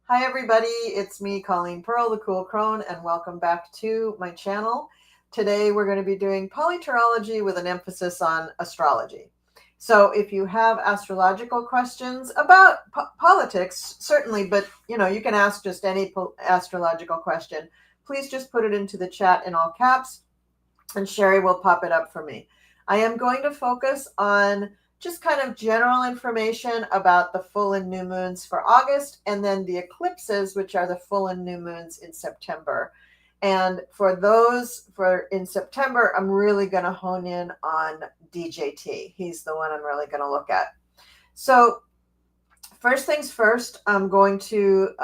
Hi everybody, it's me, Colleen Pearl, the Cool Crone, and welcome back to my channel. Today we're going to be doing PoliTarology with an emphasis on astrology. So if you have astrological questions about politics, certainly, but you can ask just any astrological question. Please just put it into the chat in all caps, and Sherry will pop it up for me. I am going to focus on just kind of general information about the full and new moons for August, and then the eclipses, which are the full and new moons in September. And for those in September, I'm really going to hone in on DJT. He's the one I'm really going to look at. So first things first, I'm going to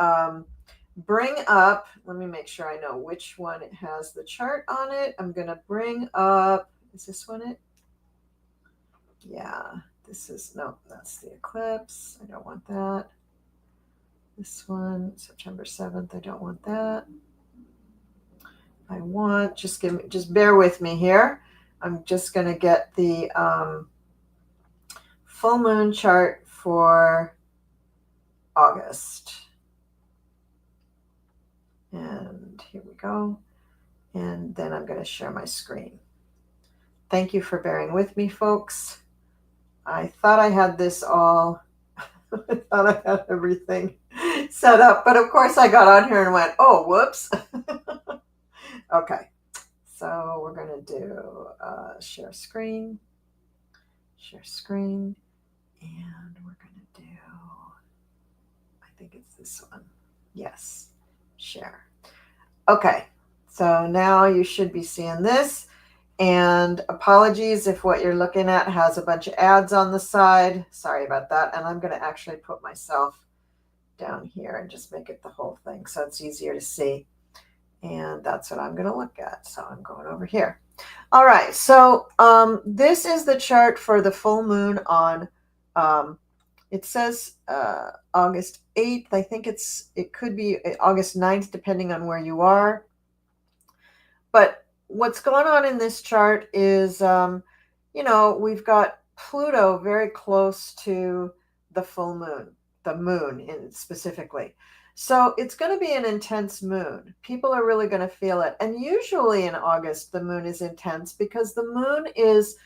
bring up, let me make sure I know which one it has the chart on it. I'm going to bring up, is this one it? Yeah, this is, no, that's the eclipse. I don't want that. This one, September 7th, I don't want that. I want, just bear with me here. I'm just going to get the full moon chart for August. And here we go. And then I'm going to share my screen. Thank you for bearing with me, folks. I thought I had this all, I thought I had everything set up, but of course I got on here and went, oh, whoops. Okay, so we're going to do share screen, and we're going to do, I think it's this one. Yes, share. Okay, so now you should be seeing this. And apologies if what you're looking at has a bunch of ads on the side. Sorry about that. And I'm going to actually put myself down here and just make it the whole thing so it's easier to see. And that's what I'm going to look at. So I'm going over here. All right. So this is the chart for the full moon on, it says August 8th. I think it could be August 9th, depending on where you are. But what's going on in this chart is, we've got Pluto very close to the full moon, the moon specifically. So it's going to be an intense moon. People are really going to feel it. And usually in August, the moon is intense because the moon is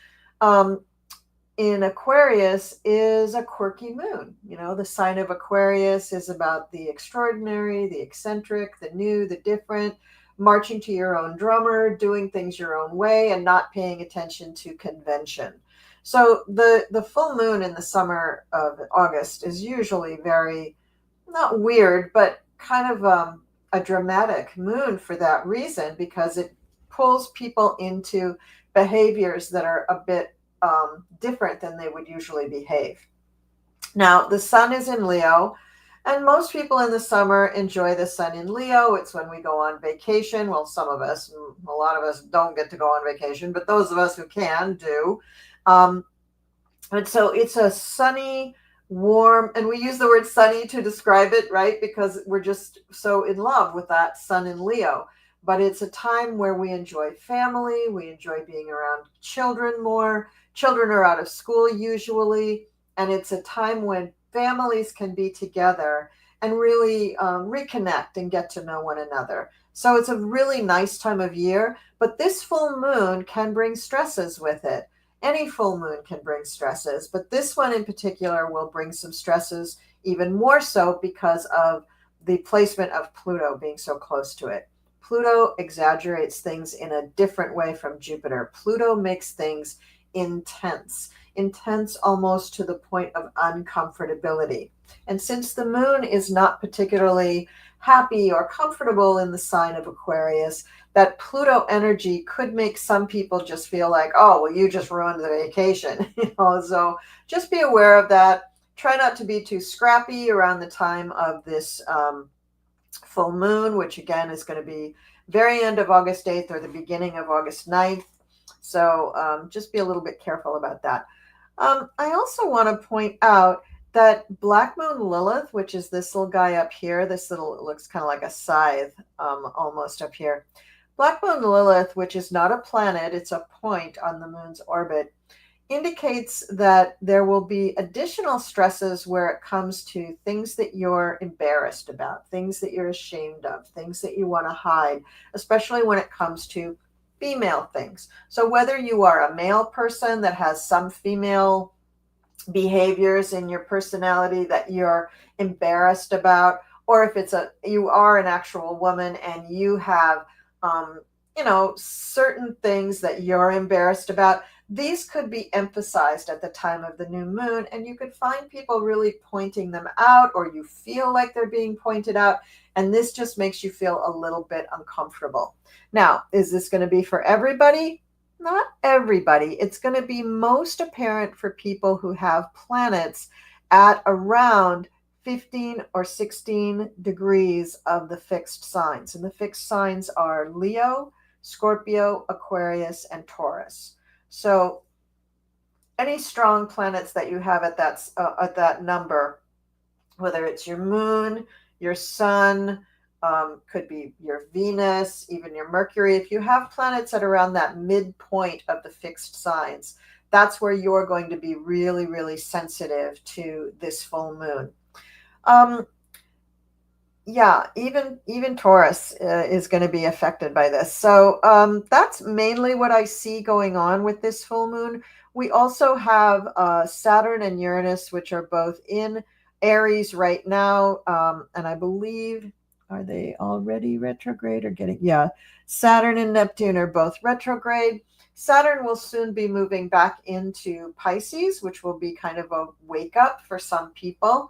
in Aquarius is a quirky moon. The sign of Aquarius is about the extraordinary, the eccentric, the new, the different, marching to your own drummer, doing things your own way, and not paying attention to convention. So the full moon in the summer of August is usually very, not weird, but kind of a dramatic moon for that reason, because it pulls people into behaviors that are a bit different than they would usually behave. Now, the sun is in Leo. And most people in the summer enjoy the sun in Leo. It's when we go on vacation. Well, some of us, a lot of us don't get to go on vacation, but those of us who can do. And so it's a sunny, warm, and we use the word sunny to describe it, right? Because we're just so in love with that sun in Leo. But it's a time where we enjoy family. We enjoy being around children more. Children are out of school usually. And it's a time when families can be together and really reconnect and get to know one another. So it's a really nice time of year, but this full moon can bring stresses with it. Any full moon can bring stresses, but this one in particular will bring some stresses, even more so because of the placement of Pluto being so close to it. Pluto exaggerates things in a different way from Jupiter. Pluto makes things intense almost to the point of uncomfortability. And since the moon is not particularly happy or comfortable in the sign of Aquarius, that Pluto energy could make some people just feel like, oh, well, you just ruined the vacation. So just be aware of that. Try not to be too scrappy around the time of this full moon, which again is going to be very end of August 8th or the beginning of August 9th. So just be a little bit careful about that. I also want to point out that Black Moon Lilith, which is this little guy up here, this little, it looks kind of like a scythe almost up here. Black Moon Lilith, which is not a planet, it's a point on the moon's orbit, indicates that there will be additional stresses where it comes to things that you're embarrassed about, things that you're ashamed of, things that you want to hide, especially when it comes to female things. So whether you are a male person that has some female behaviors in your personality that you're embarrassed about, or if you are an actual woman and you have certain things that you're embarrassed about, these could be emphasized at the time of the new moon, and you could find people really pointing them out, or you feel like they're being pointed out, and this just makes you feel a little bit uncomfortable. Now, is this going to be for everybody? Not everybody. It's going to be most apparent for people who have planets at around 15 or 16 degrees of the fixed signs. And the fixed signs are Leo, Scorpio, Aquarius, and Taurus. So any strong planets that you have at that number, whether it's your moon, your sun, could be your Venus, even your Mercury. If you have planets at around that midpoint of the fixed signs, that's where you're going to be really, really sensitive to this full moon. Even Taurus is going to be affected by this. So that's mainly what I see going on with this full moon. We also have Saturn and Uranus, which are both in Aries right now. And I believe, are they already retrograde or getting? Yeah, Saturn and Neptune are both retrograde. Saturn will soon be moving back into Pisces, which will be kind of a wake up for some people.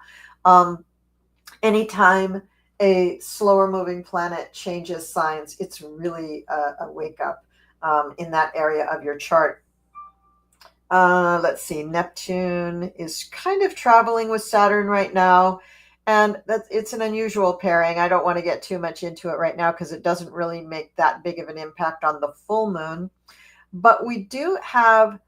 Anytime a slower moving planet changes signs, it's really a wake up in that area of your chart. Let's see, Neptune is kind of traveling with Saturn right now, and it's an unusual pairing. I don't want to get too much into it right now because it doesn't really make that big of an impact on the full moon. But we do have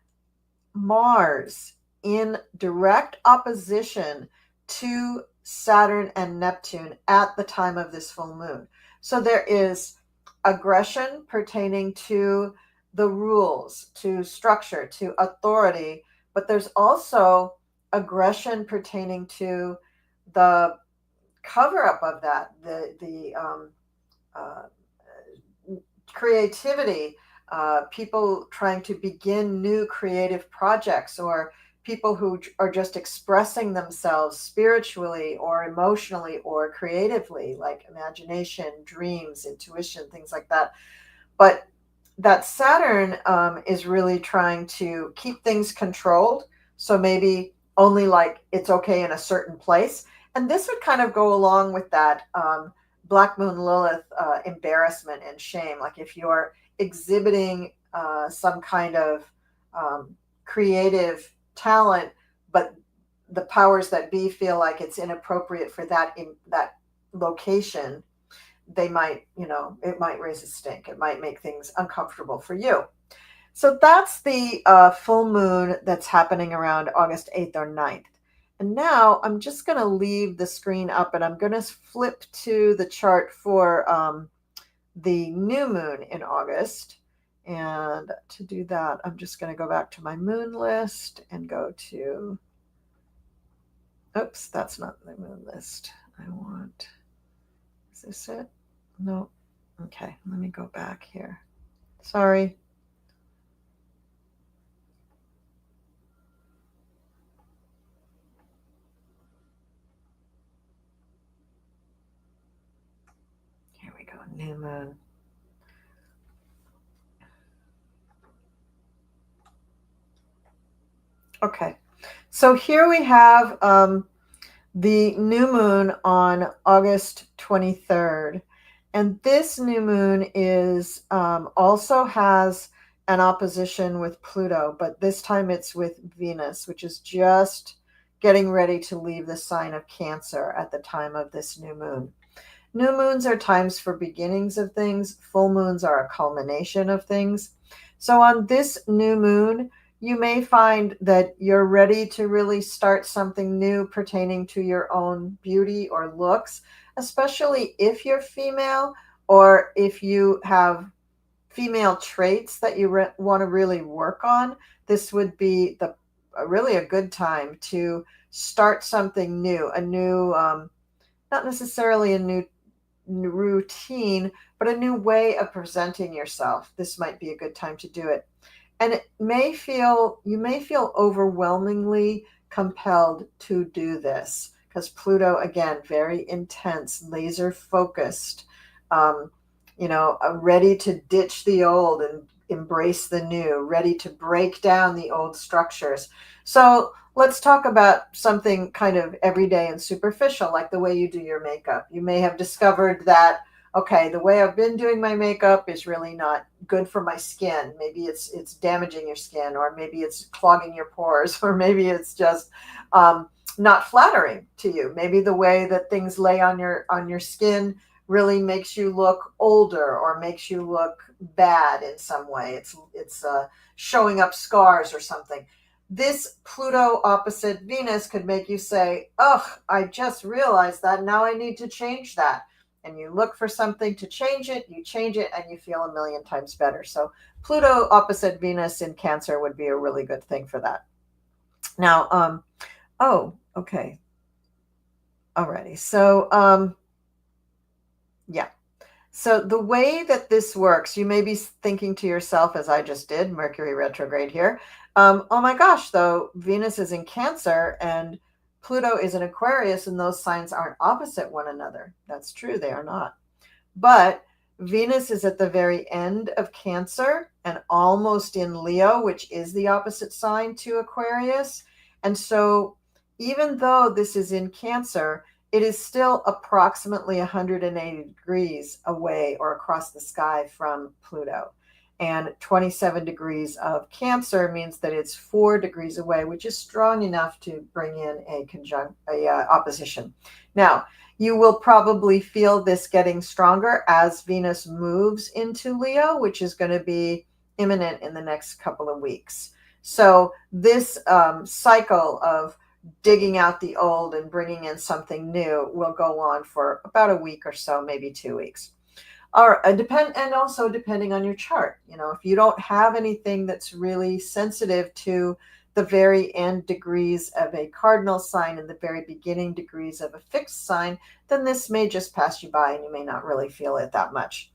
Mars in direct opposition to Saturn and Neptune at the time of this full moon. So there is aggression pertaining to the rules, to structure, to authority, but there's also aggression pertaining to the cover up of that, the creativity, people trying to begin new creative projects, or people who are just expressing themselves spiritually or emotionally or creatively, like imagination, dreams, intuition, things like that. But that Saturn is really trying to keep things controlled. So maybe only like it's okay in a certain place. And this would kind of go along with that Black Moon Lilith embarrassment and shame. Like if you're exhibiting some kind of creative talent, but the powers that be feel like it's inappropriate for that in that location, they might, it might raise a stink. It might make things uncomfortable for you. So that's the full moon that's happening around August 8th or 9th. And now I'm just going to leave the screen up, and I'm going to flip to the chart for the new moon in August. And to do that, I'm just going to go back to my moon list and go to, oops, that's not the moon list. Is this it? No. Okay, let me go back here. Sorry. Here we go, new moon. Okay, so here we have the new moon on August 23rd. And this new moon is also has an opposition with Pluto, but this time it's with Venus, which is just getting ready to leave the sign of Cancer at the time of this new moon. New moons are times for beginnings of things. Full moons are a culmination of things. So on this new moon, you may find that you're ready to really start something new pertaining to your own beauty or looks, especially if you're female or if you have female traits that you want to really work on. This would be really a good time to start something new, a new, not necessarily a new routine, but a new way of presenting yourself. This might be a good time to do it. And you may feel overwhelmingly compelled to do this because Pluto, again, very intense, laser focused, ready to ditch the old and embrace the new, ready to break down the old structures. So let's talk about something kind of everyday and superficial, like the way you do your makeup. You may have discovered that, okay, the way I've been doing my makeup is really not good for my skin. Maybe it's damaging your skin, or maybe it's clogging your pores, or maybe it's just not flattering to you. Maybe the way that things lay on your skin really makes you look older or makes you look bad in some way. It's showing up scars or something. This Pluto opposite Venus could make you say, "Oh, I just realized that. Now I need to change that." And you look for something to change it, you change it, and you feel a million times better. So Pluto opposite Venus in Cancer would be a really good thing for that. Now, okay. Alrighty. So, yeah. So the way that this works, you may be thinking to yourself, as I just did, Mercury retrograde here. Oh my gosh, though, Venus is in Cancer and Pluto is in Aquarius, and those signs aren't opposite one another. That's true, they are not. But Venus is at the very end of Cancer and almost in Leo, which is the opposite sign to Aquarius. And so even though this is in Cancer, it is still approximately 180 degrees away or across the sky from Pluto. And 27 degrees of Cancer means that it's 4 degrees away, which is strong enough to bring in a opposition. Now, you will probably feel this getting stronger as Venus moves into Leo, which is going to be imminent in the next couple of weeks. So this cycle of digging out the old and bringing in something new will go on for about a week or so, maybe 2 weeks. And also depending on your chart. If you don't have anything that's really sensitive to the very end degrees of a cardinal sign and the very beginning degrees of a fixed sign, then this may just pass you by and you may not really feel it that much.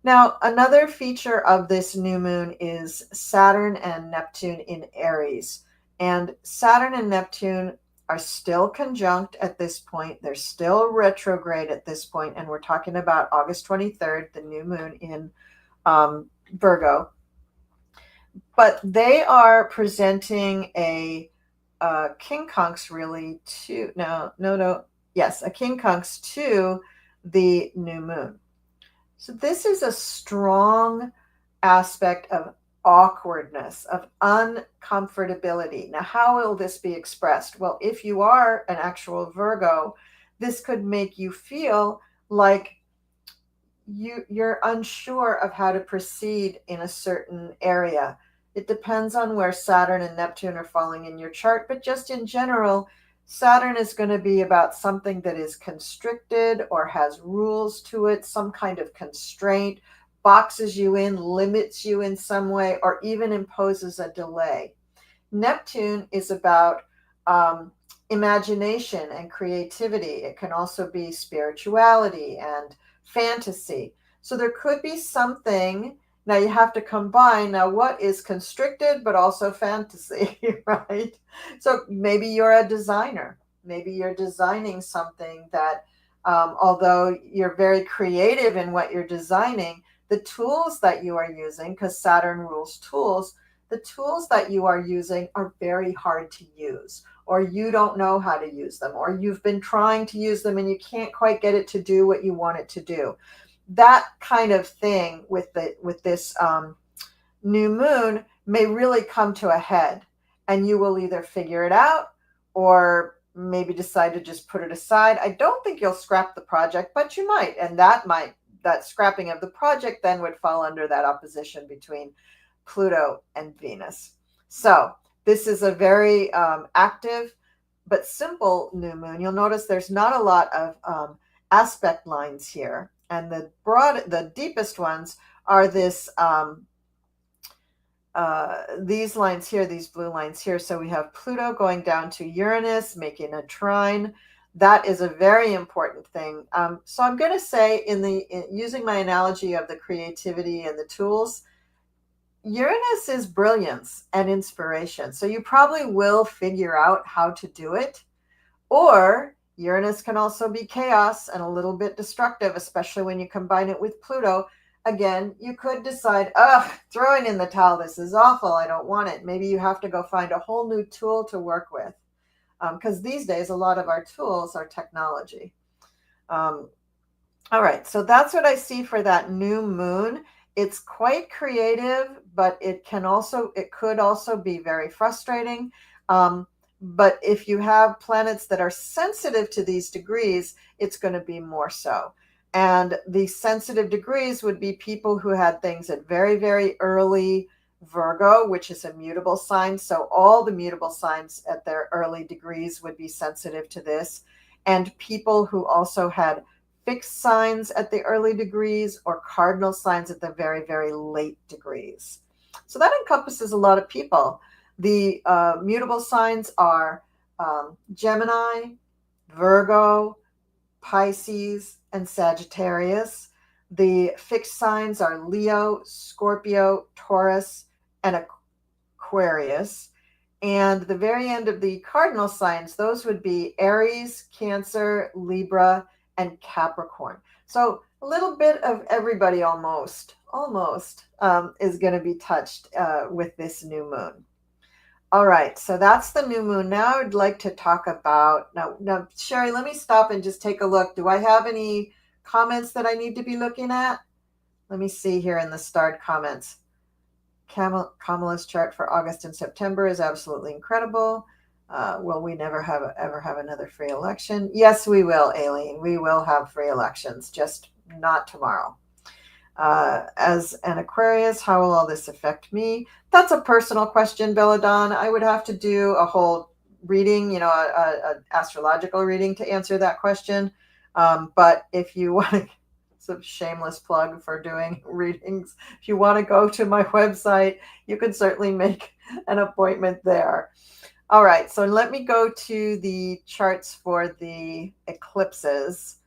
Now, another feature of this new moon is Saturn and Neptune in Aries. And Saturn and Neptune are still conjunct at this point. They're still retrograde at this point, and we're talking about August 23rd, the new moon in Virgo. But they are presenting a quincunx really to a quincunx to the new moon. So this is a strong aspect of awkwardness, of uncomfortability. Now, how will this be expressed? Well, if you are an actual Virgo, this could make you feel like you're unsure of how to proceed in a certain area. It depends on where Saturn and Neptune are falling in your chart, but just in general, Saturn is going to be about something that is constricted or has rules to it, some kind of constraint, boxes you in, limits you in some way, or even imposes a delay. Neptune is about imagination and creativity. It can also be spirituality and fantasy. So there could be something. Now you have to combine what is constricted but also fantasy, right? So maybe you're a designer. Maybe you're designing something that, although you're very creative in what you're designing, the tools that you are using, because Saturn rules tools, the tools that you are using are very hard to use, or you don't know how to use them, or you've been trying to use them and you can't quite get it to do what you want it to do. That kind of thing with this new moon may really come to a head, and you will either figure it out or maybe decide to just put it aside. I don't think you'll scrap the project, but you might, and that scrapping of the project then would fall under that opposition between Pluto and Venus. So this is a very active but simple new moon. You'll notice there's not a lot of aspect lines here. And the deepest ones are these lines here, these blue lines here. So we have Pluto going down to Uranus, making a trine. That is a very important thing. So I'm going to say, using my analogy of the creativity and the tools, Uranus is brilliance and inspiration. So you probably will figure out how to do it. Or Uranus can also be chaos and a little bit destructive, especially when you combine it with Pluto. Again, you could decide, throwing in the towel, this is awful, I don't want it. Maybe you have to go find a whole new tool to work with. Because these days, a lot of our tools are technology. All right, so that's what I see for that new moon. It's quite creative, but it could also be very frustrating. But if you have planets that are sensitive to these degrees, it's going to be more so. And the sensitive degrees would be people who had things at very, very early Virgo, which is a mutable sign. So all the mutable signs at their early degrees would be sensitive to this. And people who also had fixed signs at the early degrees or cardinal signs at the very, very late degrees. So that encompasses a lot of people. The mutable signs are Gemini, Virgo, Pisces, and Sagittarius. The fixed signs are Leo, Scorpio, Taurus, and Aquarius. And the very end of the cardinal signs, those would be Aries, Cancer, Libra, and Capricorn. So a little bit of everybody almost is going to be touched with this new moon. All right, so that's the new moon. Now I'd like to talk about, now Sherry, let me stop and just take a look. Do I have any comments that I need to be looking at? Let me see here in the starred comments. Kamala's chart for August and September is absolutely incredible. Will we ever have another free election? Yes, we will, Aileen. We will have free elections, just not tomorrow. As an Aquarius, how will all this affect me? That's a personal question, Belladon. I would have to do a whole reading, an astrological reading to answer that question. But if you want, it's a shameless plug for doing readings. If you want to go to my website, you can certainly make an appointment there. All right, so let me go to the charts for the eclipses.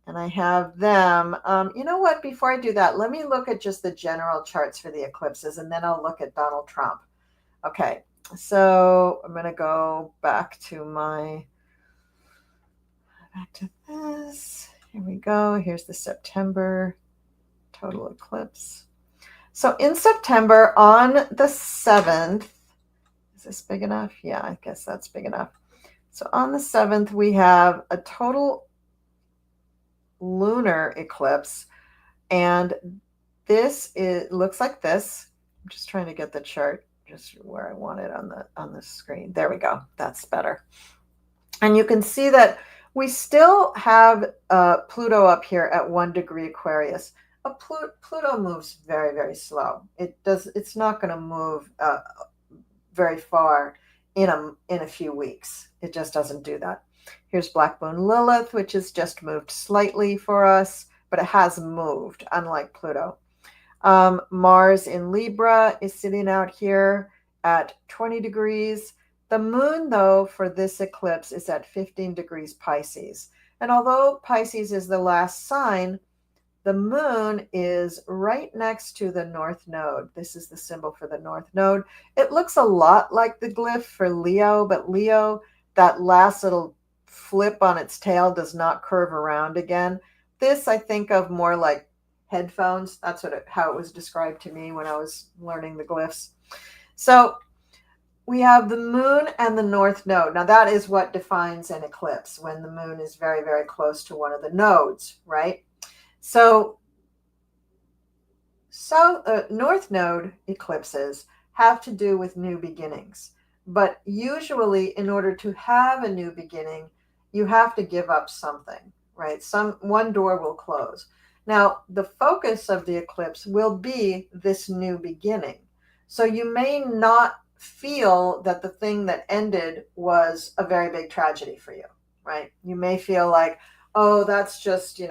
And I have them. You know what? Before I do that, let me look at just the general charts for the eclipses, and then I'll look at Donald Trump. Okay, so I'm going to go back to this. Here we go. Here's the September total eclipse. So in September, on the 7th, is this big enough? Yeah, I guess that's big enough. So on the 7th, we have a total lunar eclipse, and it looks like this. I'm just trying to get the chart just where I want it on the screen. There we go. That's better. And you can see that we still have Pluto up here at 1 degree Aquarius. Pluto moves very, very slow. It's not going to move very far in a few weeks. It just doesn't do that. Here's Black Moon Lilith, which has just moved slightly for us, but it has moved, unlike Pluto. Mars in Libra is sitting out here at 20 degrees. The moon, though, for this eclipse is at 15 degrees Pisces. And although Pisces is the last sign, the moon is right next to the North Node. This is the symbol for the North Node. It looks a lot like the glyph for Leo, but Leo, that last little flip on its tail does not curve around again. This I think of more like headphones. That's how it was described to me when I was learning the glyphs. So we have the moon and the North Node. Now that is what defines an eclipse, when the moon is very, very close to one of the nodes, right? So North Node eclipses have to do with new beginnings. But usually in order to have a new beginning, you have to give up something, right? One door will close. Now, the focus of the eclipse will be this new beginning. So you may not feel that the thing that ended was a very big tragedy for you, right? You may feel like, oh, that's just,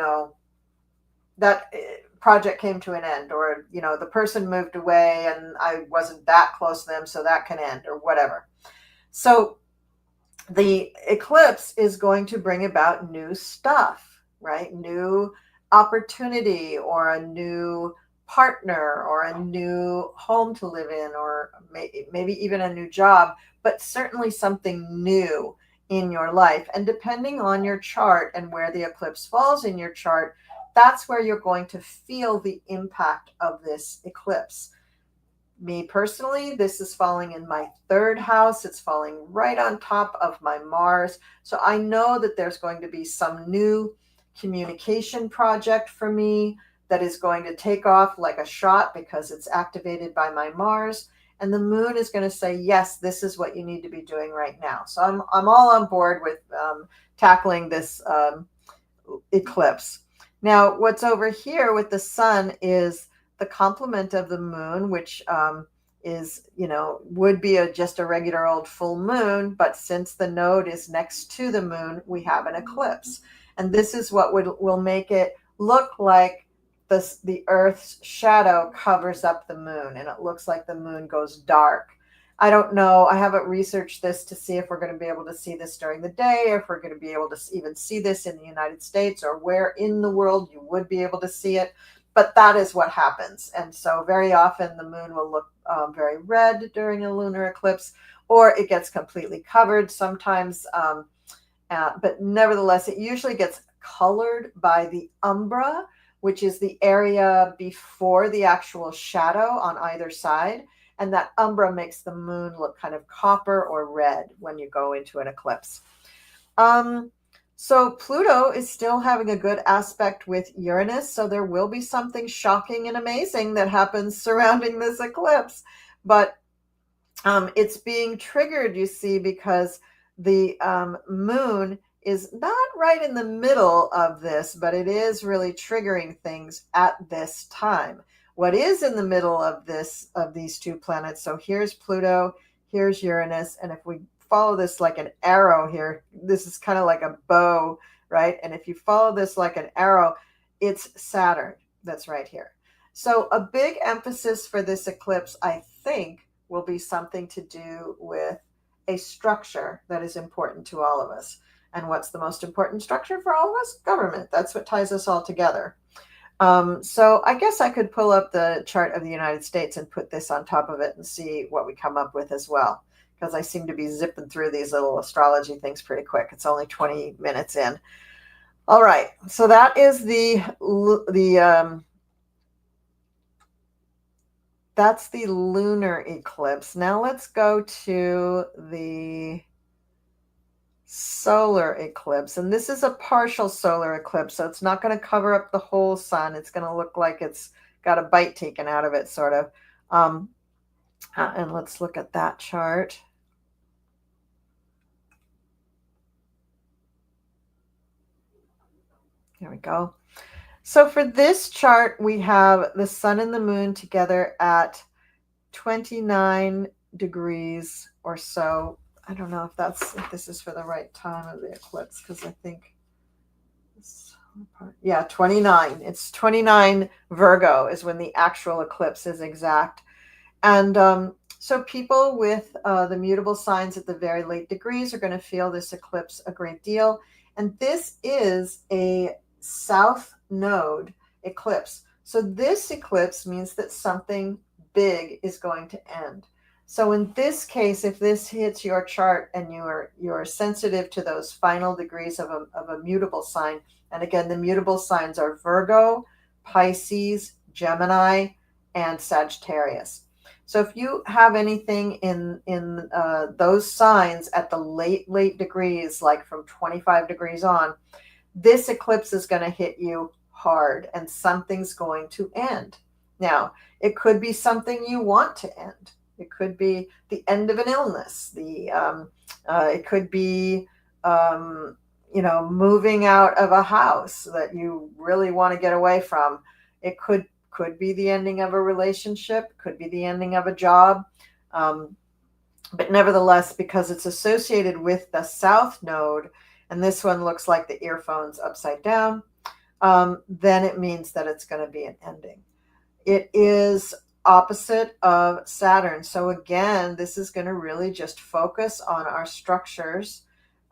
that project came to an end, or, the person moved away and I wasn't that close to them, so that can end, or whatever. So the eclipse is going to bring about new stuff, right? New opportunity, or a new partner, or a new home to live in, or maybe even a new job, but certainly something new in your life. And depending on your chart and where the eclipse falls in your chart, that's where you're going to feel the impact of this eclipse. Me personally, this is falling in my 3rd house. It's falling right on top of my Mars. So I know that there's going to be some new communication project for me that is going to take off like a shot because it's activated by my Mars. And the moon is going to say, yes, this is what you need to be doing right now. So I'm all on board with tackling this eclipse. Now, what's over here with the sun is the complement of the moon, which is, would be just a regular old full moon. But since the node is next to the moon, we have an eclipse. And this is what will make it look like the Earth's shadow covers up the moon, and it looks like the moon goes dark. I don't know. I haven't researched this to see if we're going to be able to see this during the day, or if we're going to be able to even see this in the United States, or where in the world you would be able to see it. But that is what happens. And so very often the moon will look very red during a lunar eclipse, or it gets completely covered sometimes. But nevertheless, it usually gets colored by the umbra, which is the area before the actual shadow on either side. And that umbra makes the moon look kind of copper or red when you go into an eclipse. So Pluto is still having a good aspect with Uranus. So there will be something shocking and amazing that happens surrounding this eclipse. But it's being triggered, you see, because the moon is not right in the middle of this, but it is really triggering things at this time. What is in the middle of these two planets? So here's Pluto, here's Uranus, and if we follow this like an arrow here, this is kind of like a bow, right? And if you follow this like an arrow, it's Saturn that's right here. So a big emphasis for this eclipse, I think, will be something to do with a structure that is important to all of us. And what's the most important structure for all of us? Government. That's what ties us all together. So I guess I could pull up the chart of the United States and put this on top of it and see what we come up with as well, because I seem to be zipping through these little astrology things pretty quick. It's only 20 minutes in. All right. So that is that's the lunar eclipse. Now let's go to the solar eclipse. And this is a partial solar eclipse, so it's not going to cover up the whole sun. It's going to look like it's got a bite taken out of it, sort of. And let's look at that chart. There we go. So for this chart, we have the sun and the moon together at 29 degrees or so. I don't know if this is for the right time of the eclipse, because I think this part, yeah, 29. It's 29 Virgo is when the actual eclipse is exact. And so people with the mutable signs at the very late degrees are going to feel this eclipse a great deal. And this is a south node eclipse. So this eclipse means that something big is going to end. So in this case, if this hits your chart and you're sensitive to those final degrees of a mutable sign, and again, the mutable signs are Virgo, Pisces, Gemini, and Sagittarius. So if you have anything in those signs at the late degrees, like from 25 degrees on, this eclipse is going to hit you hard and something's going to end. Now, it could be something you want to end. It could be the end of an illness. It could be, moving out of a house that you really want to get away from. It could be the ending of a relationship. Could be the ending of a job. But nevertheless, because it's associated with the south node, and this one looks like the earphones upside down, then it means that it's going to be an ending. It is opposite of Saturn. So again, this is going to really just focus on our structures,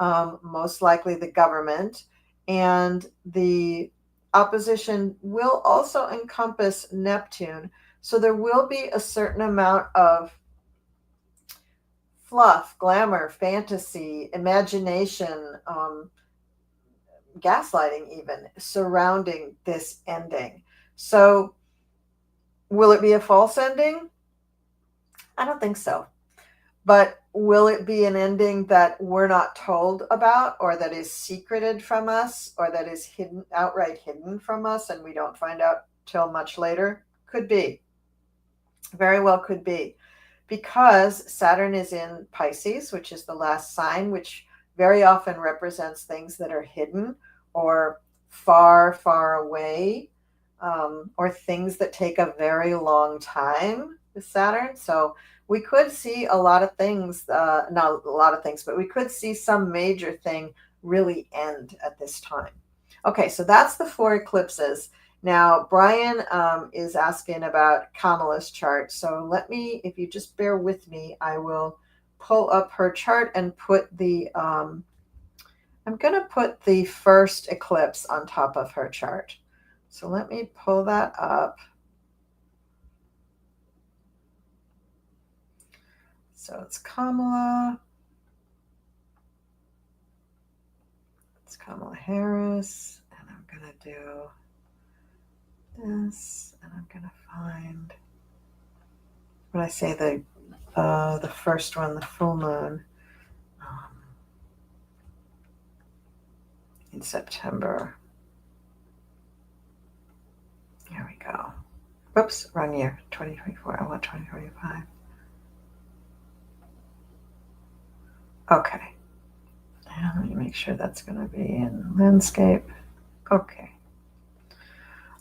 most likely the government, and the opposition will also encompass Neptune. So there will be a certain amount of fluff, glamour, fantasy, imagination, gaslighting even surrounding this ending. So will it be a false ending? I don't think so. But will it be an ending that we're not told about, or that is secreted from us, or that is hidden, outright hidden from us, and we don't find out till much later? Could be. Very well could be. Because Saturn is in Pisces, which is the last sign, which very often represents things that are hidden or far, far away, or things that take a very long time with Saturn. So we could see a lot of things, not a lot of things, but we could see some major thing really end at this time. Okay, so that's the 4 eclipses. Now, Brian is asking about Kamala's chart. So let me, if you just bear with me, I will pull up her chart and put the, I'm going to put the first eclipse on top of her chart. So let me pull that up. So it's Kamala. It's Kamala Harris. And I'm going to do this, and I'm going to find, when I say the first one, the full moon, in September. Here we go. Whoops, wrong year, 2024. I want 2025. Okay. And let me make sure that's going to be in landscape. Okay.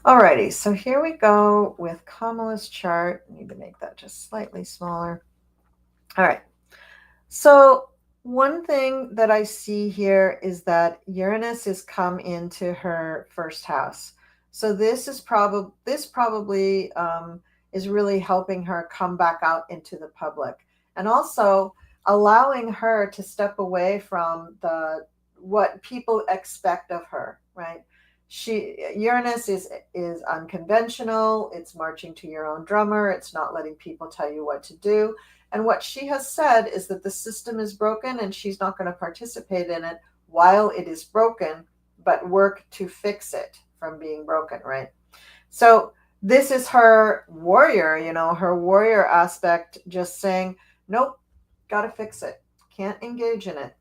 Alrighty, so here we go with Kamala's chart. I need to make that just slightly smaller. All right. So one thing that I see here is that Uranus has come into her first house. So this probably is really helping her come back out into the public, and also allowing her to step away from what people expect of her, right? Uranus is unconventional. It's marching to your own drummer. It's not letting people tell you what to do. And what she has said is that the system is broken and she's not going to participate in it while it is broken, but work to fix it from being broken, right? So this is her warrior, her warrior aspect, just saying, nope, got to fix it. Can't engage in it.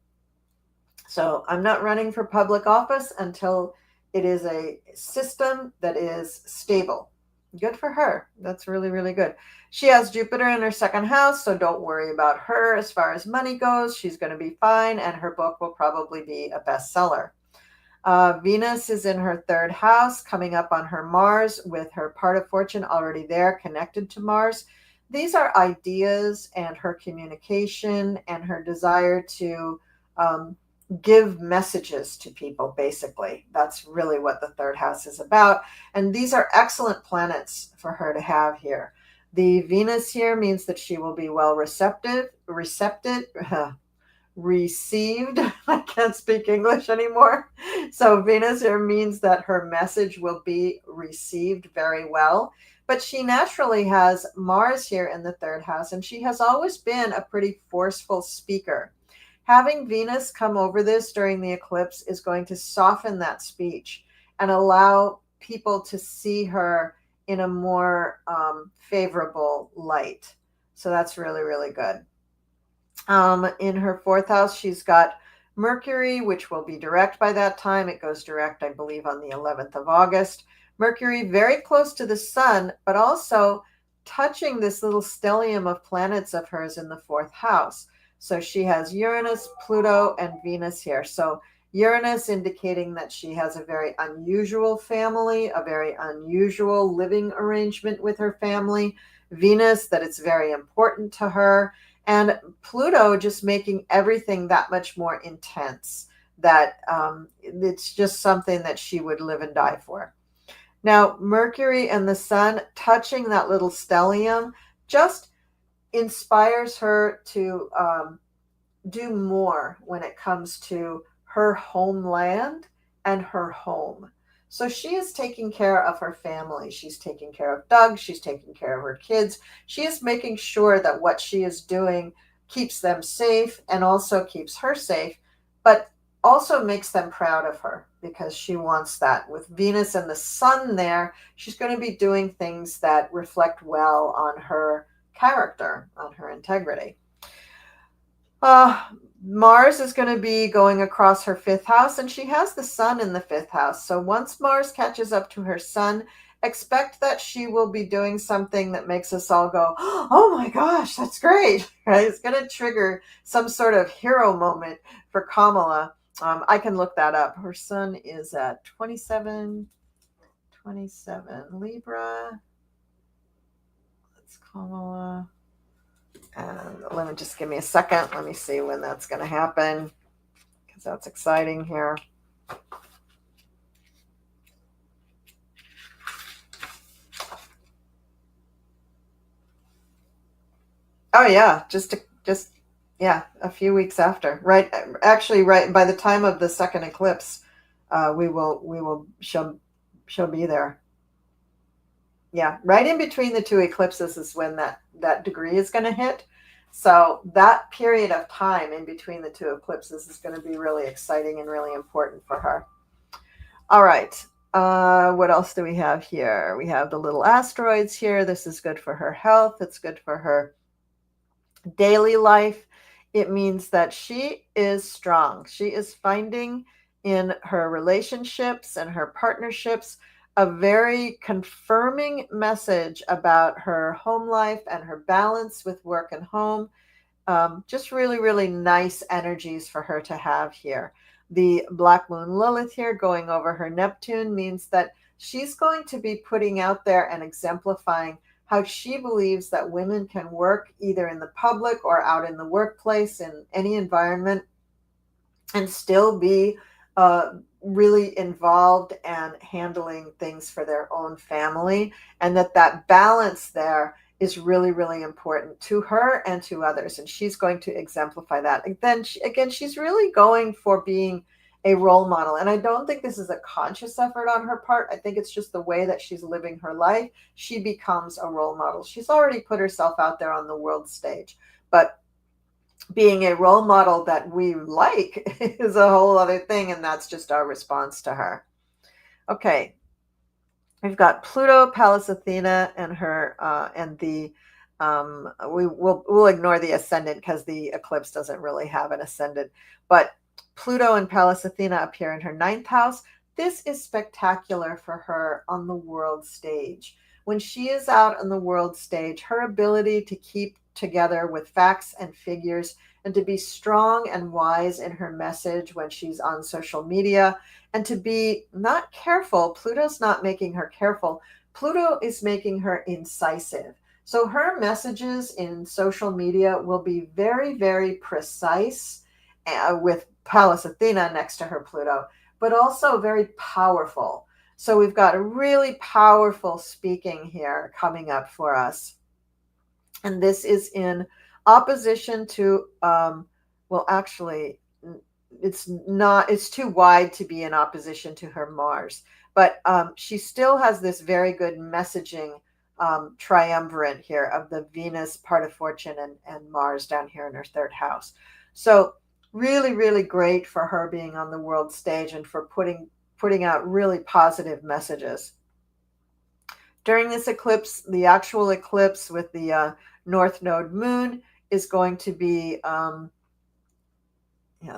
So I'm not running for public office until it is a system that is stable. Good for her. That's really, really good. She has Jupiter in her second house, so don't worry about her as far as money goes. She's going to be fine, and her book will probably be a bestseller. Venus is in her third house, coming up on her Mars, with her part of fortune already there, connected to Mars. These are ideas and her communication and her desire to give messages to people, basically. That's really what the third house is about. And these are excellent planets for her to have here. The Venus here means that she will be well received. I can't speak English anymore. So Venus here means that her message will be received very well. But she naturally has Mars here in the third house, and she has always been a pretty forceful speaker. Having Venus come over this during the eclipse is going to soften that speech and allow people to see her in a more favorable light. So that's really, really good. In her fourth house, she's got Mercury, which will be direct by that time. It goes direct, I believe, on the 11th of August. Mercury very close to the sun, but also touching this little stellium of planets of hers in the fourth house. So she has Uranus, Pluto, and Venus here. So Uranus indicating that she has a very unusual family, a very unusual living arrangement with her family. Venus, that it's very important to her. and Pluto just making everything that much more intense, that it's just something that she would live and die for. Now, Mercury and the sun touching that little stellium just inspires her to do more when it comes to her homeland and her home. So she is taking care of her family. She's taking care of Doug. She's taking care of her kids. She is making sure that what she is doing keeps them safe and also keeps her safe, but also makes them proud of her, because she wants that. With Venus and the sun there, she's going to be doing things that reflect well on her character, on her integrity. Mars is going to be going across her 5th house, and she has the sun in the 5th house. So once Mars catches up to her sun, expect that she will be doing something that makes us all go, oh my gosh, that's great, right? It's going to trigger some sort of hero moment for Kamala. I can look that up. Her sun is at 27 Libra. That's Kamala. And let me just give me a second. Let me see when that's going to happen, because that's exciting here. Oh yeah, a few weeks after. Right, actually, right by the time of the second eclipse, she'll be there. Yeah, right in between the two eclipses is when that degree is going to hit. So that period of time in between the two eclipses is going to be really exciting and really important for her. All right. What else do we have here? We have the little asteroids here. This is good for her health. It's good for her daily life. It means that she is strong. She is finding in her relationships and her partnerships a very confirming message about her home life and her balance with work and home. Just really, really nice energies for her to have here. The Black Moon Lilith here going over her Neptune means that she's going to be putting out there and exemplifying how she believes that women can work either in the public or out in the workplace, in any environment, and still be really involved and handling things for their own family, and that balance there is really, really important to her and to others. And she's going to exemplify that. And then again, she's really going for being a role model. And I don't think this is a conscious effort on her part. I think it's just the way that she's living her life. She becomes a role model. She's already put herself out there on the world stage, but being a role model that we like is a whole other thing, and that's just our response to her. Okay, we've got Pluto, Pallas Athena, and her, and the we'll ignore the ascendant because the eclipse doesn't really have an ascendant, but Pluto and Pallas Athena appear in her 9th house. This is spectacular for her on the world stage. When she is out on the world stage, her ability to keep together with facts and figures and to be strong and wise in her message when she's on social media, and to be not careful. Pluto's not making her careful. Pluto is making her incisive. So her messages in social media will be very, very precise, with Pallas Athena next to her Pluto, but also very powerful. So we've got a really powerful speaking here coming up for us. And this is in opposition to, well, actually, it's too wide to be in opposition to her Mars. But she still has this very good messaging triumvirate here of the Venus part of fortune and Mars down here in her 3rd house. So really, really great for her being on the world stage and for putting out really positive messages. During this eclipse, the actual eclipse with the North Node moon is going to be, yeah,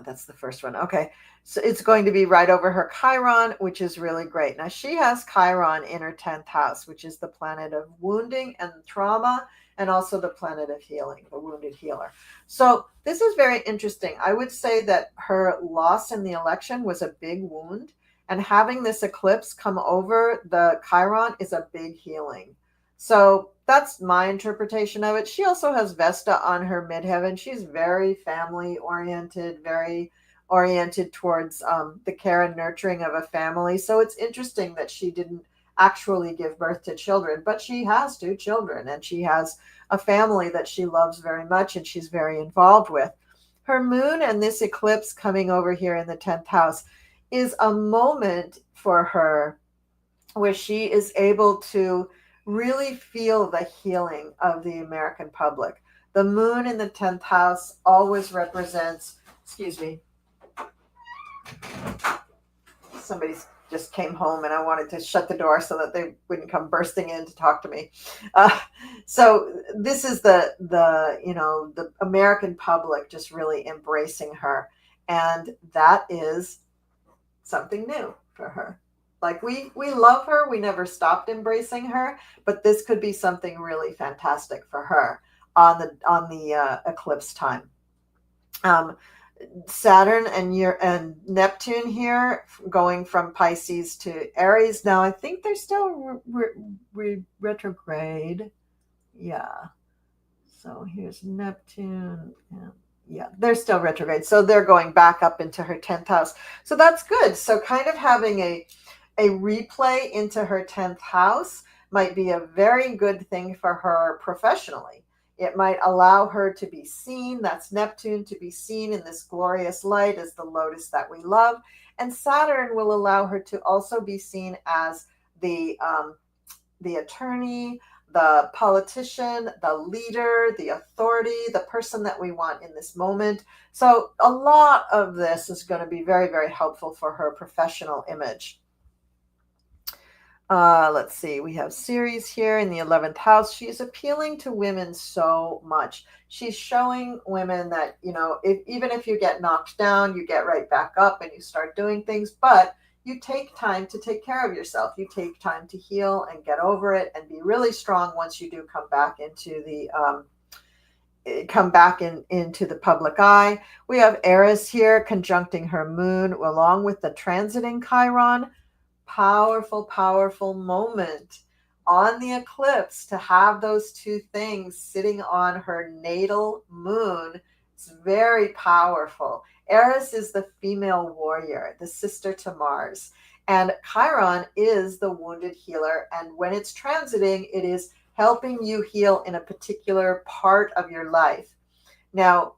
that's the first one. Okay, so it's going to be right over her Chiron, which is really great. Now, she has Chiron in her 10th house, which is the planet of wounding and trauma, and also the planet of healing, the wounded healer. So this is very interesting. I would say that her loss in the election was a big wound, and having this eclipse come over the Chiron is a big healing. So that's my interpretation of it. She also has Vesta on her midheaven. She's very family oriented, very oriented towards the care and nurturing of a family. So it's interesting that she didn't actually give birth to children, but she has 2 children and she has a family that she loves very much and she's very involved with. Her moon and this eclipse coming over here in the 10th house is a moment for her where she is able to really feel the healing of the American public. The moon in the 10th house always represents, excuse me, somebody just came home and I wanted to shut the door so that they wouldn't come bursting in to talk to me. So this is the American public just really embracing her. And that is something new for her. Like we love her. We never stopped embracing her, but this could be something really fantastic for her on the eclipse time. Saturn and Neptune here going from Pisces to Aries. Now I think they're still retrograde. Yeah. So here's Neptune. Yeah, they're still retrograde. So they're going back up into her 10th house. So that's good. So kind of having a replay into her 10th house might be a very good thing for her professionally. It might allow her to be seen, that's Neptune, to be seen in this glorious light as the lotus that we love. And Saturn will allow her to also be seen as the attorney, the politician, the leader, the authority, the person that we want in this moment. So a lot of this is going to be very, very helpful for her professional image. Let's see, we have Ceres here in the 11th house. She's appealing to women so much. She's showing women that, even if you get knocked down, you get right back up and you start doing things, but you take time to take care of yourself. You take time to heal and get over it and be really strong once you do come back into the into the public eye. We have Eris here conjuncting her moon along with the transiting Chiron. Powerful, powerful moment on the eclipse to have those 2 things sitting on her natal moon. It's very powerful. Eris is the female warrior, the sister to Mars. And Chiron is the wounded healer. And when it's transiting, it is helping you heal in a particular part of your life. Now,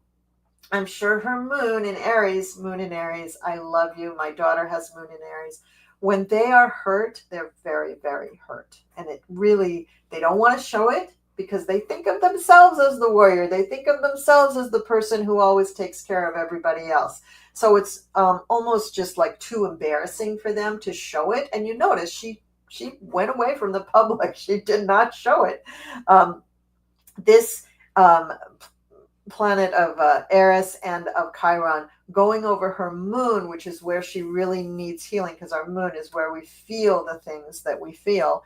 I'm sure her moon in Aries, I love you. My daughter has moon in Aries. When they are hurt, they're very, very hurt. And it really, they don't want to show it because they think of themselves as the warrior. They think of themselves as the person who always takes care of everybody else. So it's almost just like too embarrassing for them to show it. And you notice she went away from the public. She did not show it. This planet of Eris and of Chiron going over her moon, which is where she really needs healing, because our moon is where we feel the things that we feel,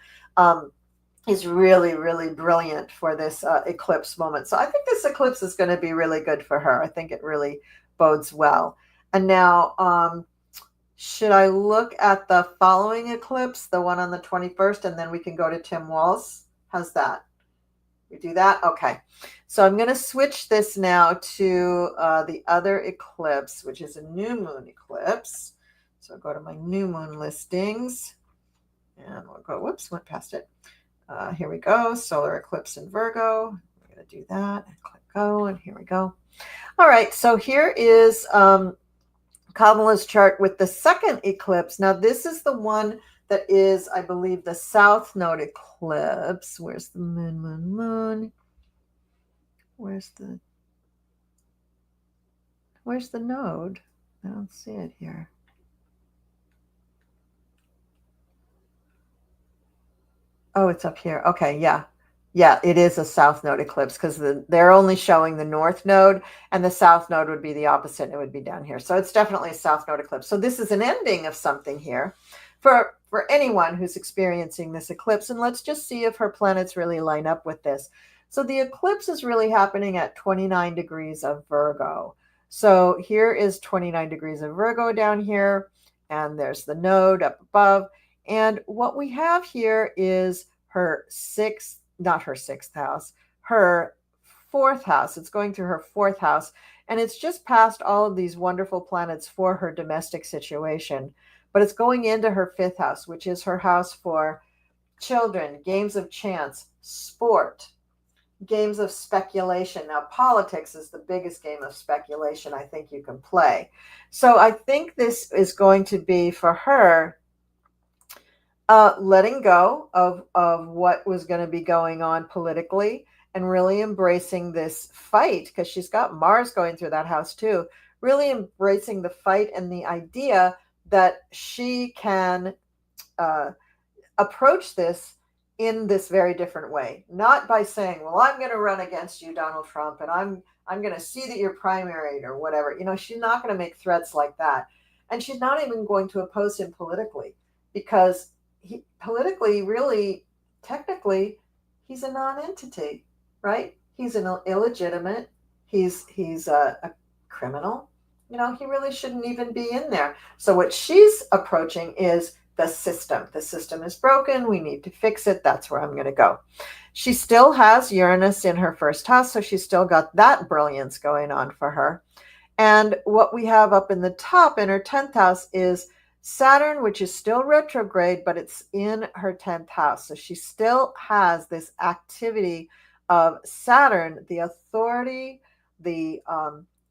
is really, really brilliant for this eclipse moment. So I think this eclipse is going to be really good for her. I think it really bodes well. And now, should I look at the following eclipse, the one on the 21st, and then we can go to Tim Walz? How's that? We do that? Okay. So I'm going to switch this now to the other eclipse, which is a new moon eclipse. So I'll go to my new moon listings and we'll go, whoops, went past it. Here we go. Solar eclipse in Virgo. We're going to do that and click go. And here we go. All right. So here is Kamala's chart with the second eclipse. Now this is the one that is, I believe, the South Node eclipse. Where's the moon? Where's the node? I don't see it here. Oh, it's up here. Okay, yeah. Yeah, it is a South Node eclipse because they're only showing the North Node, and the South Node would be the opposite, and it would be down here. So it's definitely a South Node eclipse. So this is an ending of something here for anyone who's experiencing this eclipse. And let's just see if her planets really line up with this. So the eclipse is really happening at 29 degrees of Virgo. So here is 29 degrees of Virgo down here, and there's the node up above. And what we have here is her 6th not her sixth house, her fourth house. It's going through her fourth house, and it's just past all of these wonderful planets for her domestic situation. But it's going into her fifth house, which is her house for children, games of chance, sport, games of speculation. Now, politics is the biggest game of speculation I think you can play. So I think this is going to be for her letting go of what was going to be going on politically and really embracing this fight, because she's got Mars going through that house too, really embracing the fight and the idea that she can approach this in this very different way, not by saying, well, I'm going to run against you, Donald Trump, and I'm going to see that you're primaried or whatever. She's not going to make threats like that. And she's not even going to oppose him politically, because politically, really, technically, he's a non-entity, right? He's an illegitimate. He's a criminal. He really shouldn't even be in there. So what she's approaching is the system. The system is broken. We need to fix it. That's where I'm going to go. She still has Uranus in her first house, so she's still got that brilliance going on for her. And what we have up in the top in her 10th house is Saturn, which is still retrograde, but it's in her 10th house. So she still has this activity of Saturn, the authority, the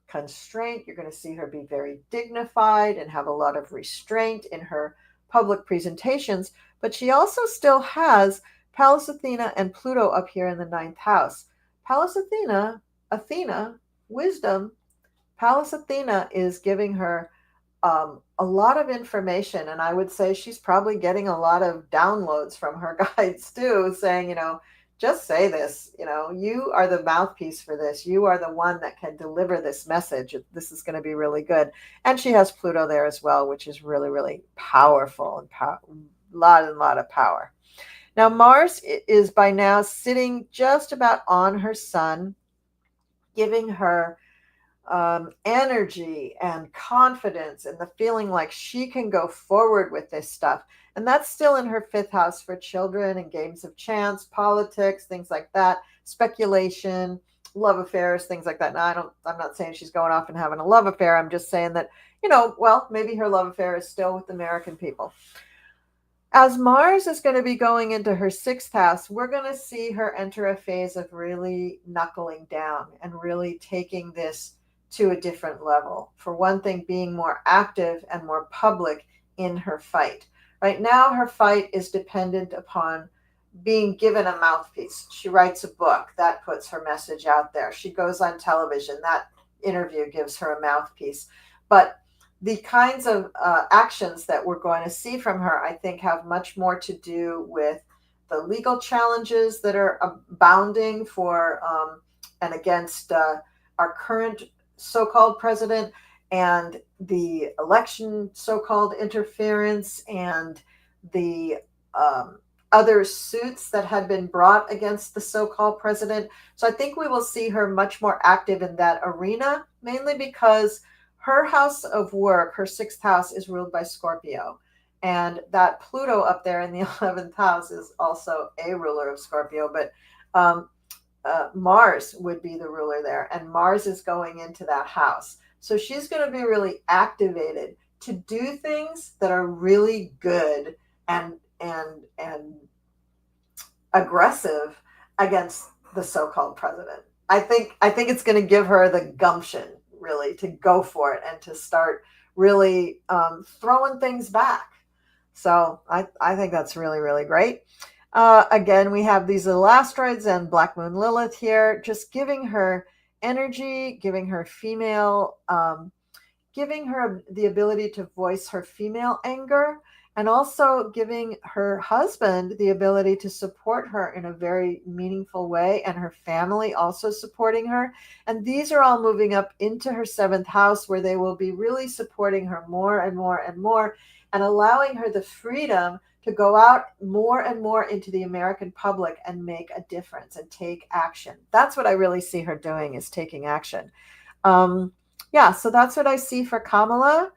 constraint. You're going to see her be very dignified and have a lot of restraint in her public presentations, but she also still has Pallas Athena and Pluto up here in the 9th house. Pallas Athena, wisdom. Pallas Athena is giving her a lot of information, and I would say she's probably getting a lot of downloads from her guides too, saying, just say this, you are the mouthpiece for this. You are the one that can deliver this message. This is going to be really good. And she has Pluto there as well, which is really, really powerful and lot of power. Now, Mars is by now sitting just about on her sun, giving her energy and confidence and the feeling like she can go forward with this stuff. And that's still in her 5th house for children and games of chance, politics, things like that, speculation, love affairs, things like that. Now, I'm not saying she's going off and having a love affair. I'm just saying that, maybe her love affair is still with the American people. As Mars is going to be going into her 6th house, we're going to see her enter a phase of really knuckling down and really taking this to a different level. For one thing, being more active and more public in her fight. Right now, her fight is dependent upon being given a mouthpiece. She writes a book, that puts her message out there. She goes on television, that interview gives her a mouthpiece. But the kinds of actions that we're going to see from her, I think, have much more to do with the legal challenges that are abounding for and against our current so-called president, and the election so-called interference, and the other suits that had been brought against the so-called president. So I think we will see her much more active in that arena, mainly because her house of work, her 6th house, is ruled by Scorpio. And that Pluto up there in the 11th house is also a ruler of Scorpio, but Mars would be the ruler there, and Mars is going into that house. So she's going to be really activated to do things that are really good and aggressive against the so-called president. I think it's going to give her the gumption, really, to go for it and to start really throwing things back. So I think that's really, really great. Again, we have these little asteroids and Black Moon Lilith here, just giving her energy, giving her female, giving her the ability to voice her female anger, and also giving her husband the ability to support her in a very meaningful way, and her family also supporting her. And these are all moving up into her 7th house, where they will be really supporting her more and more and more, and allowing her the freedom to go out more and more into the American public and make a difference and take action. That's what I really see her doing, is taking action. So that's what I see for Kamala.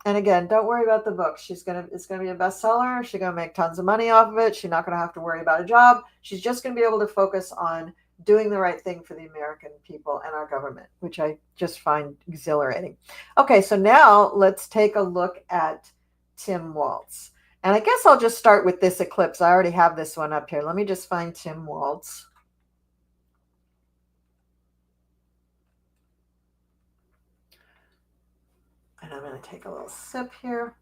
And again, don't worry about the book. It's gonna be a bestseller. She's gonna make tons of money off of it. She's not gonna have to worry about a job. She's just gonna be able to focus on doing the right thing for the American people and our government, which I just find exhilarating. Okay, so now let's take a look at Tim Walz. And I guess I'll just start with this eclipse. I already have this one up here. Let me just find Tim Walz. And I'm going to take a little sip here.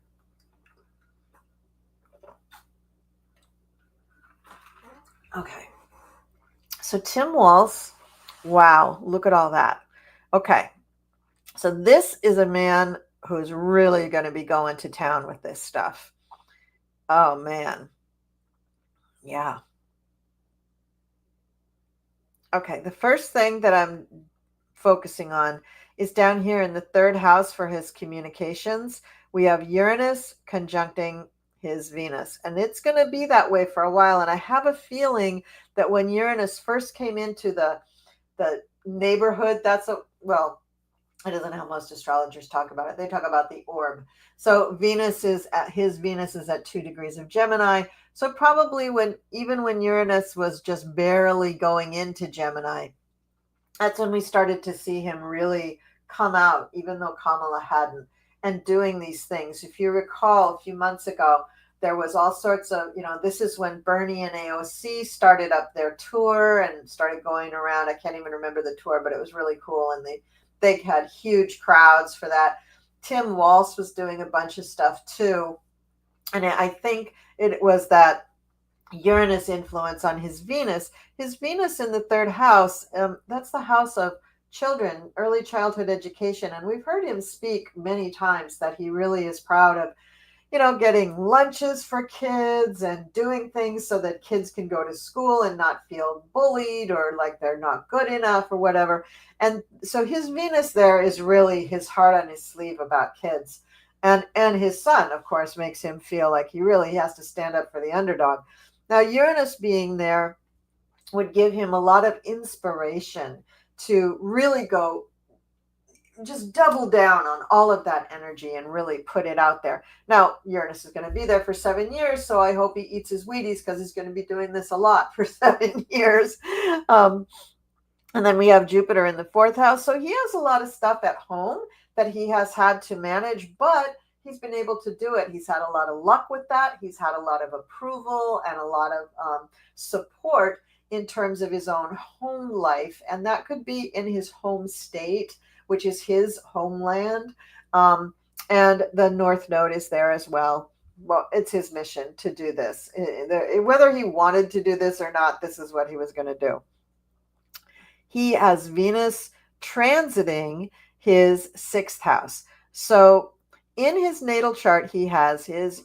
Okay. So Tim Walz, wow, look at all that. Okay. So this is a man who's really going to be going to town with this stuff. Oh, man. Yeah. Okay. The first thing that I'm focusing on is down here in the third house for his communications. We have Uranus conjuncting his Venus, and it's going to be that way for a while. And I have a feeling that when Uranus first came into the neighborhood, it isn't how most astrologers talk about it. They talk about the orb. So his Venus is at 2 degrees of Gemini. So probably even when Uranus was just barely going into Gemini, that's when we started to see him really come out, even though Kamala hadn't, and doing these things. If you recall, a few months ago, there was all sorts of, this is when Bernie and AOC started up their tour and started going around. I can't even remember the tour, but it was really cool. And they had huge crowds for that. Tim Walz was doing a bunch of stuff too. And I think it was that Uranus influence on his Venus. His Venus in the third house, that's the house of children, early childhood education. And we've heard him speak many times that he really is proud of, getting lunches for kids and doing things so that kids can go to school and not feel bullied or like they're not good enough or whatever. And so his Venus there is really his heart on his sleeve about kids. And his son, of course, makes him feel like he really has to stand up for the underdog. Now, Uranus being there would give him a lot of inspiration to really go just double down on all of that energy and really put it out there. Now, Uranus is going to be there for 7 years, so I hope he eats his Wheaties because he's going to be doing this a lot for 7 years. And then we have Jupiter in the fourth house. So he has a lot of stuff at home that he has had to manage, but he's been able to do it. He's had a lot of luck with that. He's had a lot of approval and a lot of support in terms of his own home life. And that could be in his home state, which is his homeland. And the North Node is there as well. Well, it's his mission to do this. Whether he wanted to do this or not, this is what he was going to do. He has Venus transiting his sixth house. So in his natal chart, he has his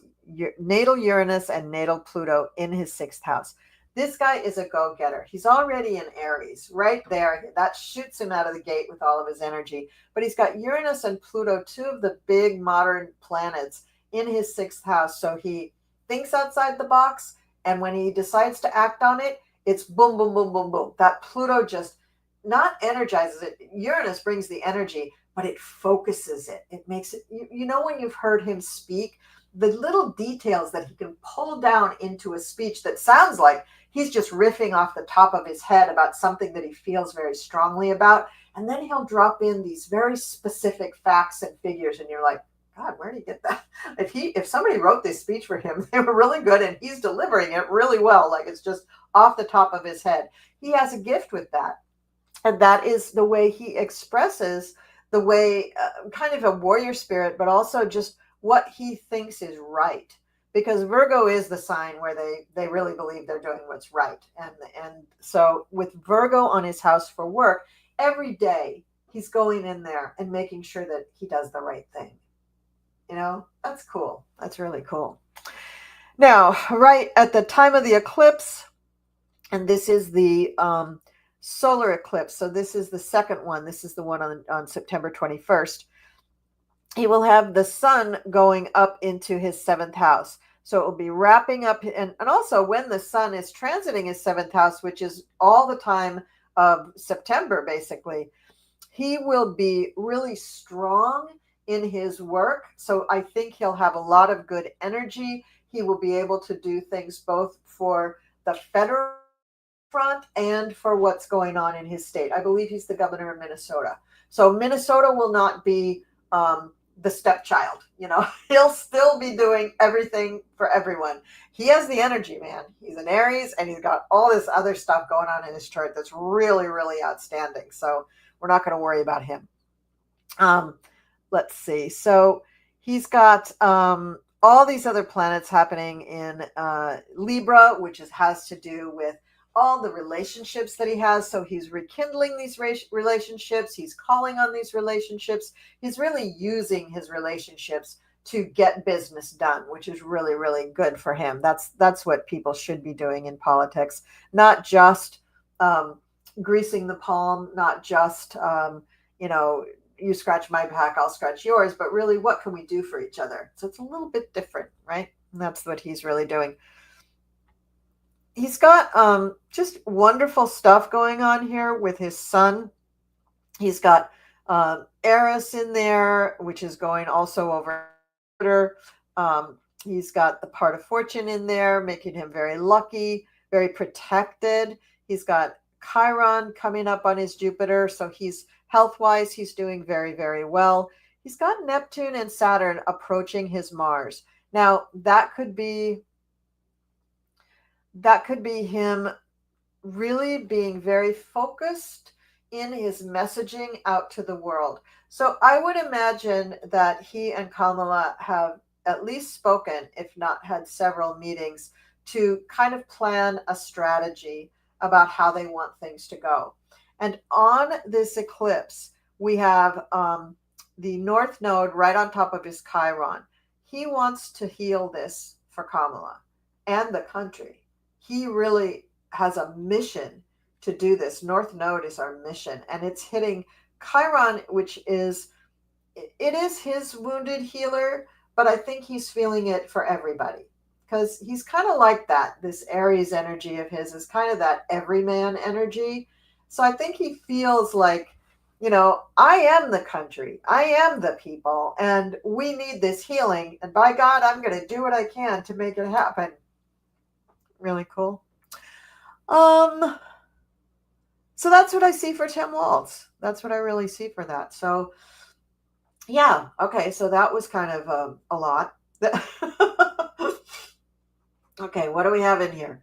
natal Uranus and natal Pluto in his sixth house. This guy is a go-getter. He's already in Aries, right there. That shoots him out of the gate with all of his energy. But he's got Uranus and Pluto, two of the big modern planets, in his sixth house. So he thinks outside the box, and when he decides to act on it, it's boom, boom, boom, boom, boom. That Pluto just not energizes it. Uranus brings the energy, but it focuses it. It makes it, when you've heard him speak, the little details that he can pull down into a speech that sounds like he's just riffing off the top of his head about something that he feels very strongly about. And then he'll drop in these very specific facts and figures. And you're like, God, where did he get that? If somebody wrote this speech for him, they were really good and he's delivering it really well. Like it's just off the top of his head. He has a gift with that. And that is the way he expresses the way, kind of a warrior spirit, but also just what he thinks is right. Because Virgo is the sign where they really believe they're doing what's right. And so with Virgo on his house for work, every day he's going in there and making sure that he does the right thing. That's cool. That's really cool. Now, right at the time of the eclipse, and this is the solar eclipse. So this is the second one. This is the one on September 21st. He will have the sun going up into his seventh house. So it will be wrapping up. And also when the sun is transiting his seventh house, which is all the time of September, basically, he will be really strong in his work. So I think he'll have a lot of good energy. He will be able to do things both for the federal front and for what's going on in his state. I believe he's the governor of Minnesota. So Minnesota will not be the stepchild. He'll still be doing everything for everyone. He has the energy, man. He's an Aries, and he's got all this other stuff going on in his chart that's really, really outstanding. So we're not going to worry about him. Let's see. So he's got all these other planets happening in Libra, which has to do with all the relationships that he has. So he's rekindling these relationships. He's calling on these relationships. He's really using his relationships to get business done, which is really, really good for him. That's what people should be doing in politics, not just greasing the palm, not just, you scratch my back, I'll scratch yours, but really, what can we do for each other? So it's a little bit different, right? And that's what he's really doing. He's got just wonderful stuff going on here with his sun. He's got Eris in there, which is going also over Jupiter. He's got the part of fortune in there, making him very lucky, very protected. He's got Chiron coming up on his Jupiter. So he's health-wise, he's doing very, very well. He's got Neptune and Saturn approaching his Mars. Now, that could be him really being very focused in his messaging out to the world. So I would imagine that he and Kamala have at least spoken, if not had several meetings, to kind of plan a strategy about how they want things to go. And on this eclipse, we have the North Node right on top of his Chiron. He wants to heal this for Kamala and the country. He really has a mission to do this. North Node is our mission, and it's hitting Chiron, which is his wounded healer, but I think he's feeling it for everybody because he's kind of like that. This Aries energy of his is kind of that everyman energy. So I think he feels like, I am the country, I am the people, and we need this healing. And by God, I'm going to do what I can to make it happen. Really cool. So that's what I see for Tim Walz. That's what I really see for that. So yeah. Okay. So that was kind of a lot. Okay. What do we have in here?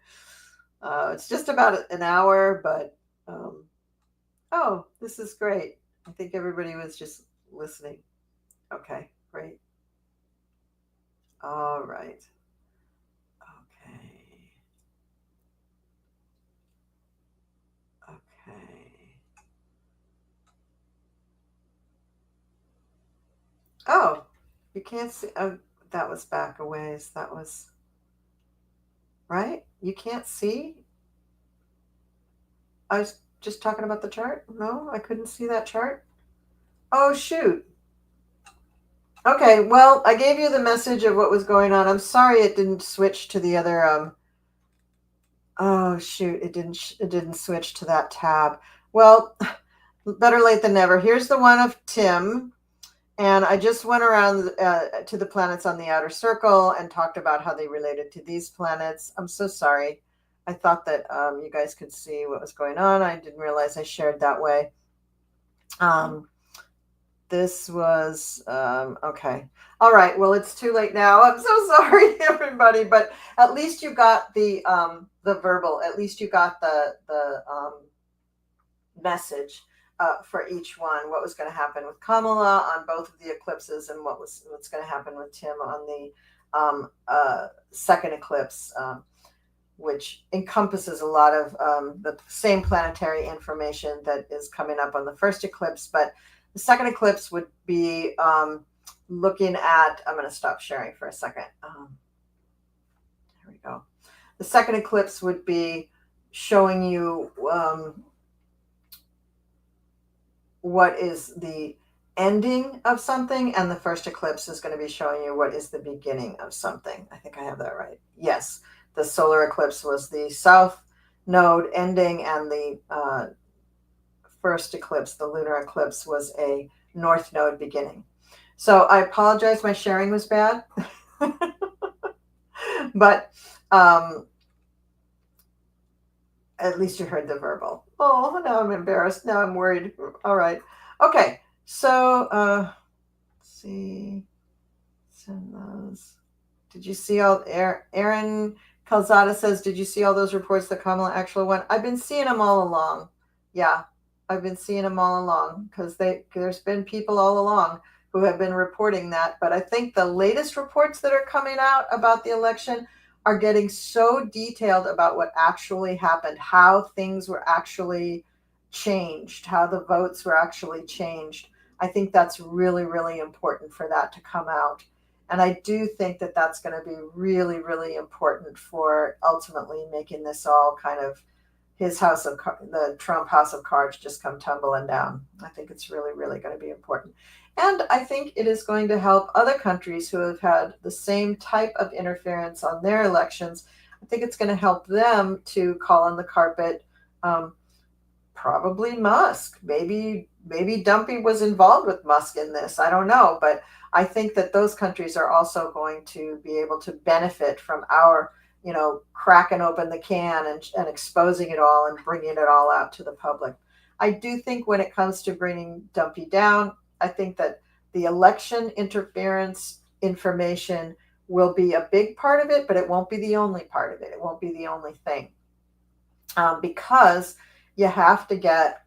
It's just about an hour, but oh, this is great. I think everybody was just listening. Okay, great. All right. Okay. Oh, you can't see. Oh, that was back a ways. That was right. You can't see. I was just talking about the chart. No, I couldn't see that chart. Oh, shoot. Okay, well, I gave you the message of what was going on. I'm sorry it didn't switch to the other oh shoot, it didn't switch to that tab. Well, better late than never. Here's the one of Tim, and I just went around to the planets on the outer circle and talked about how they related to these planets. I'm so sorry. I thought that you guys could see what was going on. I didn't realize I shared that way. This was okay. All right. Well, it's too late now. I'm so sorry, everybody. But at least you got the verbal. At least you got the message for each one. What was going to happen with Kamala on both of the eclipses, and what's going to happen with Tim on the second eclipse, which encompasses a lot of the same planetary information that is coming up on the first eclipse, but the second eclipse would be looking at, I'm going to stop sharing for a second. There we go. The second eclipse would be showing you what is the ending of something, and the first eclipse is going to be showing you what is the beginning of something. I think I have that right. Yes, the solar eclipse was the south node ending, and the first eclipse, the lunar eclipse, was a north node beginning. So I apologize. My sharing was bad. But at least you heard the verbal. Oh, now I'm embarrassed. Now I'm worried. All right. Okay. So, let's see. Send those. Did you see all? Aaron Calzada says, "Did you see all those reports that Kamala actually won?" I've been seeing them all along. Yeah, I've been seeing them all along because there's been people all along who have been reporting that. But I think the latest reports that are coming out about the election are getting so detailed about what actually happened, how things were actually changed, how the votes were actually changed. I think that's really, really important for that to come out. And I do think that that's going to be really, really important for ultimately making this all kind of the Trump house of cards just come tumbling down. I think it's really, really going to be important. And I think it is going to help other countries who have had the same type of interference on their elections. I think it's going to help them to call on the carpet. Probably Musk. Maybe Dumpy was involved with Musk in this. I don't know, but I think that those countries are also going to be able to benefit from our, cracking open the can and exposing it all and bringing it all out to the public. I do think when it comes to bringing Dumpy down, I think that the election interference information will be a big part of it, but it won't be the only part of it. It won't be the only thing. Because you have to get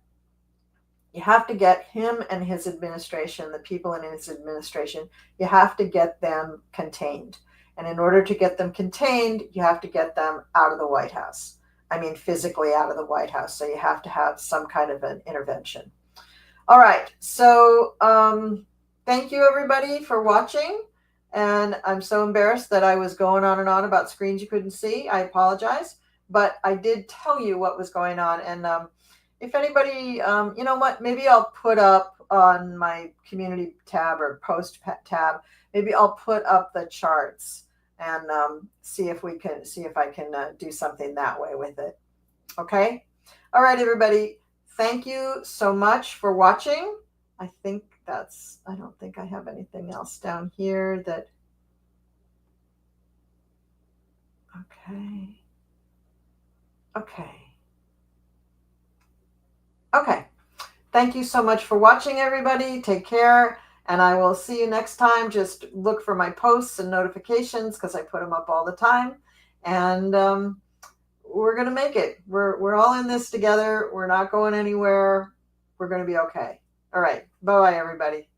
him and his administration, the people in his administration, you have to get them contained. And in order to get them contained, you have to get them out of the White House. I mean, physically out of the White House. So you have to have some kind of an intervention. All right. So thank you, everybody, for watching. And I'm so embarrassed that I was going on and on about screens you couldn't see. I apologize. But I did tell you what was going on. And if anybody, you know what, maybe I'll put up on my community tab or post tab, maybe I'll put up the charts and see if I can do something that way with it. Okay. All right, everybody. Thank you so much for watching. I don't think I have anything else down here that, okay. Okay. Thank you so much for watching, everybody. Take care, and I will see you next time. Just look for my posts and notifications because I put them up all the time. And we're going to make it. We're all in this together. We're not going anywhere. We're going to be okay. All right. Bye-bye, everybody.